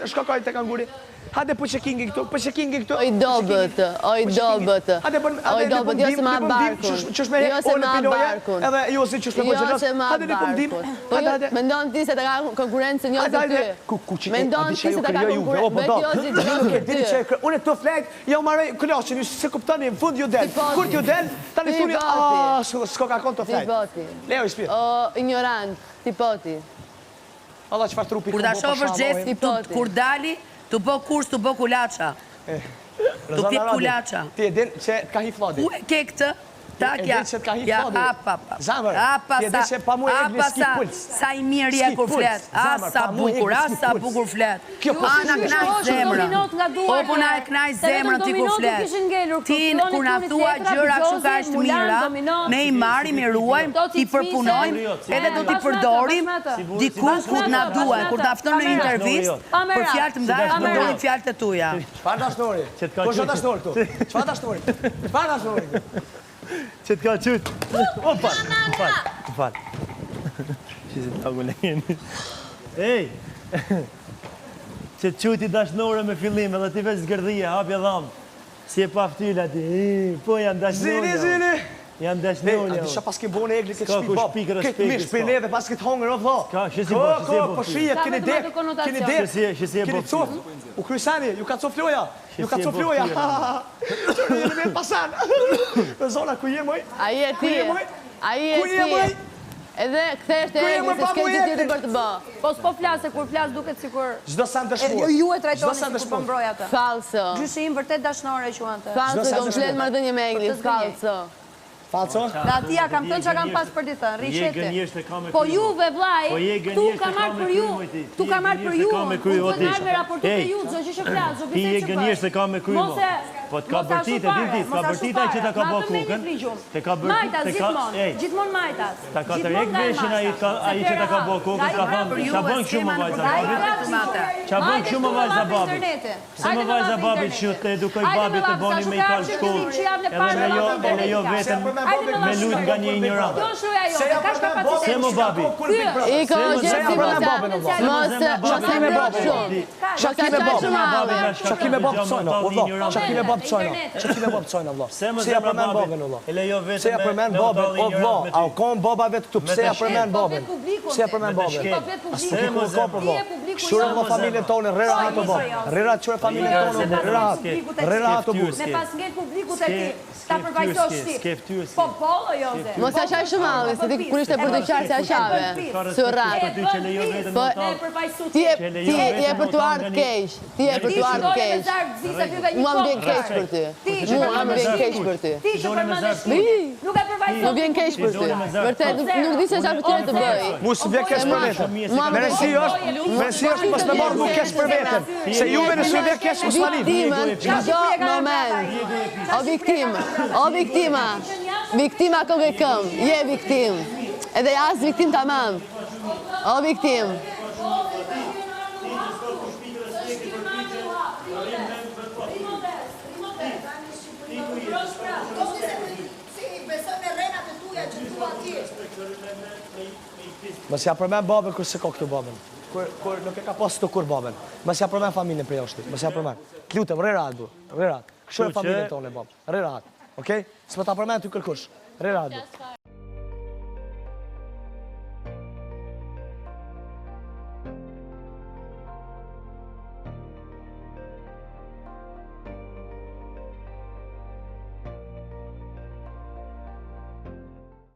shkakoj tek anguri. Hajde po çekingi këtu, po çekingi këtu. Oj dobët. Hajde po Jo se ma barkun. Ç'është me barkun. Edhe jo si ç'është me Jo se ma barkun. Po mendon ti se të ka konkurrencën jo se ty. Mendon ti se të ka konkurrencën. Unë të flet, ja u marrë klasën, se kuptoni, në fund ju del. Kur t'ju del, tani thuni, s'ka ka kon të flet. Leo i shpirt. O ignorant, tipoti. Allah çfarë trupi kur ta shoh vërxhes, kur dali, tu bë kurs, tu bë kulaça. Tu pi kulaça. Ti e din se ka hi flodi. Ku e ke këtë? Takja. Ja, apa. Zamër. Apa sa i mirë je kur flet. Sa bukur flet. Ana knaj zemrën. O po na e knaj zemrën ti kur flet. Ti kur na thua gjëra kështu kaq të mira, ne i marrim, i ruajmë, i përpunojmë, edhe do t'i përdorim diku ku na duan, kur ta fton në intervistë, për fjalë të mëdha, përdorim fjalët e tuaja. Çfarë dashnori? Po çfarë dashnori këtu? Çfarë dashnori? Çfarë dashnori? Që t'ka qyt? Opa! Fal. Shizit t'agu lejnë. Ej! Që t'qyt i dashnore me fillim, edhe ti veç zgërdhije, hapja dhamë. Si e pa ftylla ti. Po janë dashnore. Zini! Janë dashnore. A disha pas ke bone egli këtë shpi bab. Këtë mish për neve pas këtë hongër o vla. Ka, shesi bo. Po shijet, keni dek. Shesi e bo. Keni cof. U krysani, ju ka cof loja. Ju ka cof loja. Qërë jeni me pasan. Në zona ku je moj. A je ti. Ku je moj. Edhe këthesh të egli se s'ke gjithë tjetër për të bë. Po s'po flasë, kur flasë duket sikur... Gjdo sa në dëshmur. Ju e trajtoni si kur pëmbroj atë. Falso. Gjyshim vërtet dashnore që ante. Falso, komplet marrëdhënie me egli. Falso. Falso? Dhe atia kam thënë që kam pas për të thënë, rishete. Po juve vlaj, tu ka marrë për ju, tu ka marrë për ju, unë të marrë me raportu për ju, zë që shë flasë, zë Ti je biset që gënjesht se ka me kry, mo. Po t'ka bërtite, t'ka bërtita që t'ka bo kukën. Majtas, gjithmon majtas. Ta ka të rek veshin a i që t'ka bo kukën, t'ka thonë, qa bën këshu më vajza babit? Qa bën këshu më vajza babit? Se më vajza babit që të edukoj babit të boni me i kalë shkollë, edhe jo vetëm me lujt nga një ignorant. Se më babi? I ka gjithë si vëta. Mos e mbrok shumë. Shakime babë pësojnë, o vla. Shakime babë pësojnë, o vla. Se ja përmen babën, o vla. Se ja përmen babën, o vla. A u konë baba vetë këtu, pse ja përmen babën? Se ja përmen babën. Asë nuk i kur ka për vla. Këshurë vla familjen tonë, rrera hatë o vla. Rrera qërë familjen tonë, rrera hatë o burë. Me pas ngejt publiku të ti, ta përvajzosh ti. Po polo, Joze. Mos e ashaj shumë alë, se ti kur ishte për të qarë se ashave. Surat. Ti e për të ardhë kesh. Ti e për të ardhë kesh. Mua më vjen kesh për ty. Mua më vjen kesh për ty. Ti që përmëndësh ti. Nuk e përvajzosh. Më vjen kesh për ty. Vërtet, nuk di se qa për tjere të bëj. Mu së vjen kesh për vetëm. Meresi është pas me marrë mu kesh për vetëm. Se juve në së vjen kesh më slanin. Viktimën, do moment. O viktimë, o viktima. Viktima këve këm, je viktim. Edhe jasë viktim të mam. O viktim. Mës ja përmen babën kër se ka këtu babën. Kër nuk e ka pas të kur babën. Mës ja përmen familjen për jashtë. Mës ja përmen. T'lutem, rrerat bu. Rrerat. Kështu e familjen tonë e babë. Rrerat. Okej? S'më ta përmen të kërkush. Rrerat bu.